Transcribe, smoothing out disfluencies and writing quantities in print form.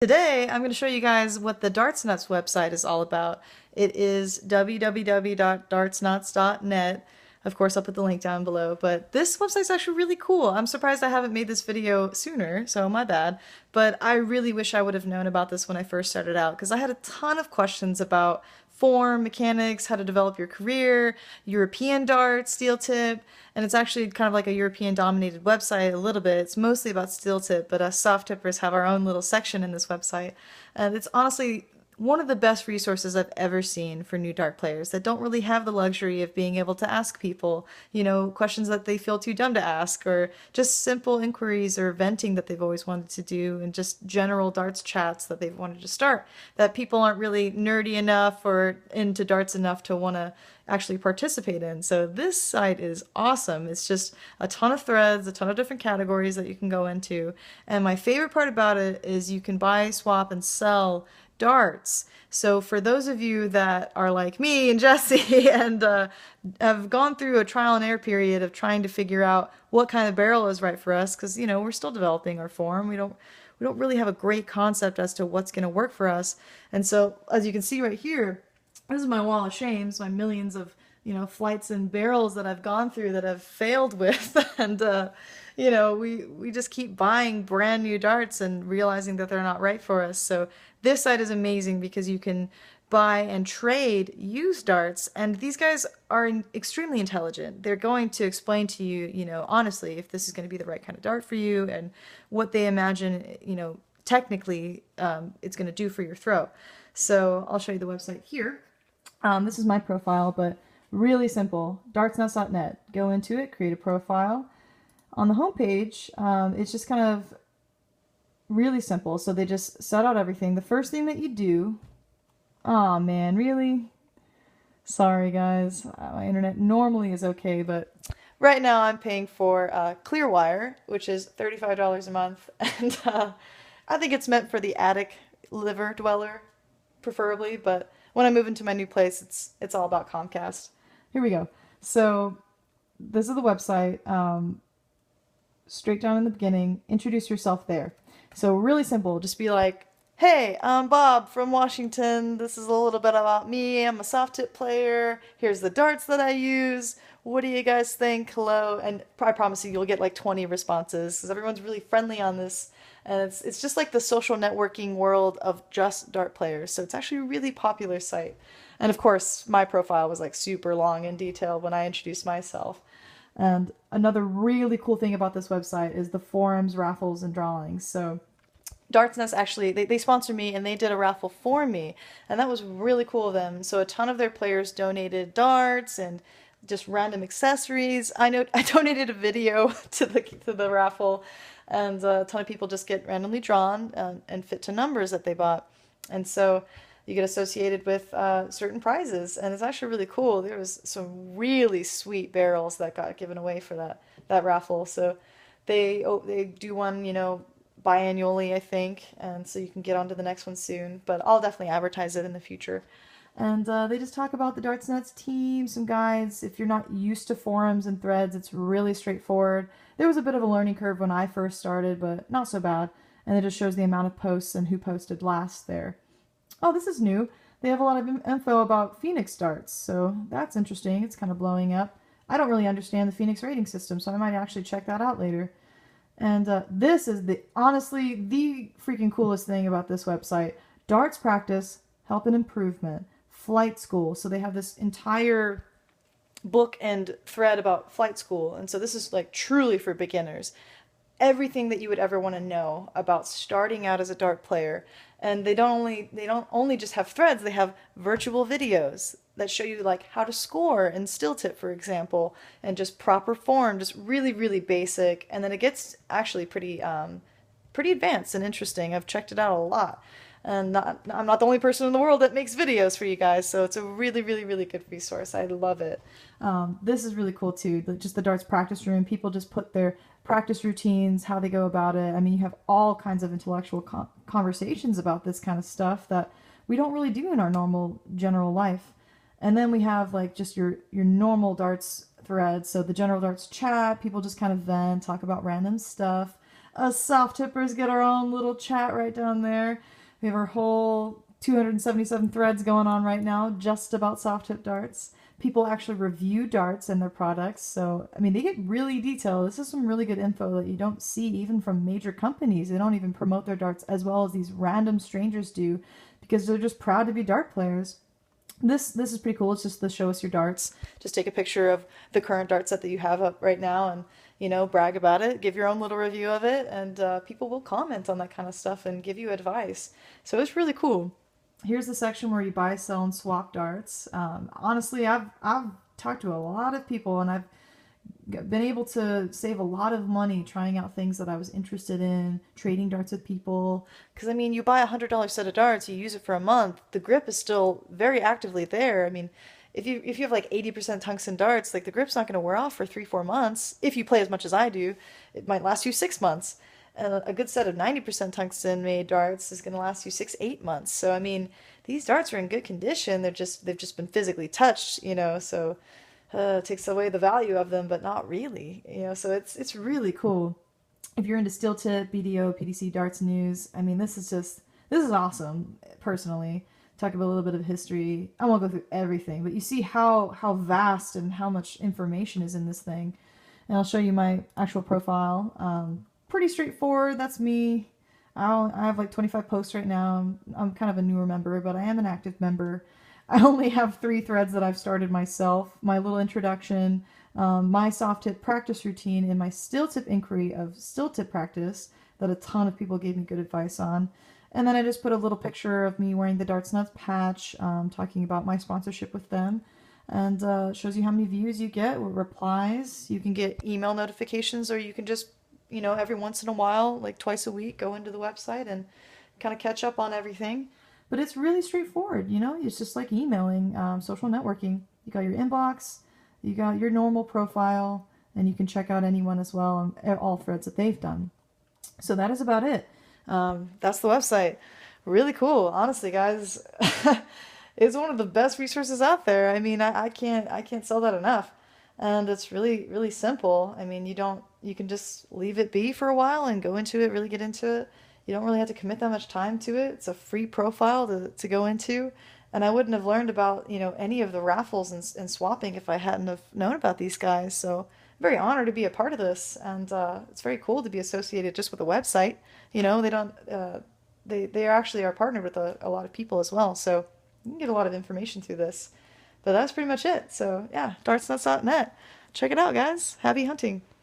Today, I'm going to show you guys what the Dartsnutz website is all about. It is www.dartsnutz.net. Of course, I'll put the link down below, but this website's actually really cool. I'm surprised I haven't made this video sooner, so my bad. But I really wish I would have known about this when I first started out, because I had a ton of questions about form, mechanics, how to develop your career, European darts, steel tip, and it's actually kind of like a European dominated website a little bit. It's mostly about steel tip, but us soft tippers have our own little section in this website. And it's honestly one of the best resources I've ever seen for new dart players that don't really have the luxury of being able to ask people, questions that they feel too dumb to ask, or just simple inquiries or venting that they've always wanted to do, and just general darts chats that they've wanted to start that people aren't really nerdy enough or into darts enough to want to actually participate in. So this site is awesome. It's just a ton of threads, a ton of different categories that you can go into. And my favorite part about it is you can buy, swap, and sell darts. So for those of you that are like me and Jesse and have gone through a trial and error period of trying to figure out what kind of barrel is right for us, because we're still developing our form. We don't really have a great concept as to what's going to work for us. And so as you can see right here, this is my wall of shames, my millions of flights and barrels that I've gone through that I've failed with, and we just keep buying brand new darts and realizing that they're not right for us. So this site is amazing because you can buy and trade used darts, and these guys are extremely intelligent. They're going to explain to you, honestly, if this is going to be the right kind of dart for you and what they imagine, technically it's going to do for your throw. So I'll show you the website here. This is my profile, but really simple. Dartsnutz.net. Go into it, create a profile. On the homepage, it's just kind of really simple. So they just set out everything. The first thing that you do, oh man, really? Sorry guys, my internet normally is okay, but right now I'm paying for Clearwire, which is $35 a month, and I think it's meant for the attic liver dweller, preferably, but when I move into my new place, it's all about Comcast. Here we go. So this is the website. Straight down in the beginning, introduce yourself there. So really simple. Just be like, hey, I'm Bob from Washington. This is a little bit about me. I'm a soft tip player. Here's the darts that I use. What do you guys think? Hello. And I promise you'll get like 20 responses because everyone's really friendly on this. And it's just like the social networking world of just dart players. So it's actually a really popular site. And of course, my profile was like super long and detailed when I introduced myself. And another really cool thing about this website is the forums, raffles, and drawings. So Dartsnutz actually, they sponsored me and they did a raffle for me. And that was really cool of them. So a ton of their players donated darts and just random accessories. I donated a video to the raffle, and a ton of people just get randomly drawn and fit to numbers that they bought. And so you get associated with certain prizes, and it's actually really cool. There was some really sweet barrels that got given away for that raffle. So they do one, biannually, I think, and so you can get on to the next one soon. But I'll definitely advertise it in the future. And they just talk about the Dartsnutz team, some guides. If you're not used to forums and threads, it's really straightforward. There was a bit of a learning curve when I first started, but not so bad. And it just shows the amount of posts and who posted last there. Oh, this is new. They have a lot of info about Phoenix darts, so that's interesting. It's kind of blowing up. I don't really understand the Phoenix rating system, so I might actually check that out later. And this is honestly the freaking coolest thing about this website. Darts practice, help and improvement, flight school. So they have this entire book and thread about flight school, and so this is like truly for beginners. Everything that you would ever want to know about starting out as a dart player. And they don't only just have threads, they have virtual videos that show you like how to score and still tip, for example, and just proper form, just really, really basic. And then it gets actually pretty advanced and interesting. I've checked it out a lot. And I'm not the only person in the world that makes videos for you guys, so it's a really, really, really good resource. I love it. This is really cool too, just the darts practice room. People just put their practice routines, how they go about it. I mean, you have all kinds of intellectual conversations about this kind of stuff that we don't really do in our normal general life. And then we have like just your normal darts threads. So the general darts chat, people just kind of vent, talk about random stuff. Us soft tippers get our own little chat right down there. We have our whole 277 threads going on right now just about soft tip darts. People actually review darts and their products. So, I mean, they get really detailed. This is some really good info that you don't see even from major companies. They don't even promote their darts as well as these random strangers do because they're just proud to be dart players. This is pretty cool. It's just the show us your darts. Just take a picture of the current dart set that you have up right now and, brag about it, give your own little review of it, and people will comment on that kind of stuff and give you advice. So it's really cool. Here's the section where you buy, sell, and swap darts. Honestly, I've talked to a lot of people, and I've been able to save a lot of money trying out things that I was interested in, trading darts with people. Because, I mean, you buy $100 set of darts, you use it for a month, the grip is still very actively there. I mean, if you have like 80% tungsten darts, like the grip's not going to wear off for 3-4 months. If you play as much as I do, it might last you 6 months. And a good set of 90% tungsten made darts is going to last you 6-8 months. So I mean, these darts are in good condition. They've just been physically touched, so it takes away the value of them, but not really, So it's really cool. If you're into steel tip, BDO, PDC, darts news, I mean, this is awesome. Personally, talk about a little bit of history. I won't go through everything, but you see how vast and how much information is in this thing. And I'll show you my actual profile. Pretty straightforward. That's me. I have like 25 posts right now. I'm kind of a newer member, but I am an active member. I only have 3 threads that I've started myself. My little introduction, my soft tip practice routine, and my steel tip inquiry of steel tip practice that a ton of people gave me good advice on. And then I just put a little picture of me wearing the Dartsnutz patch, talking about my sponsorship with them. And shows you how many views you get, replies. You can get email notifications, or you can just every once in a while, like twice a week, go into the website and kind of catch up on everything. But it's really straightforward, It's just like emailing, social networking. You got your inbox, you got your normal profile, and you can check out anyone as well and all threads that they've done. So that is about it. That's the website. Really cool, honestly, guys. It's one of the best resources out there. I mean, I can't sell that enough. And it's really, really simple. I mean, you can just leave it be for a while and go into it, really get into it. You don't really have to commit that much time to it. It's a free profile to go into. And I wouldn't have learned about, any of the raffles and swapping if I hadn't have known about these guys. So I'm very honored to be a part of this. And it's very cool to be associated just with a website. They don't, they actually are partnered with a lot of people as well. So you can get a lot of information through this. But that's pretty much it. So yeah, dartsnutz.net. Check it out, guys. Happy hunting.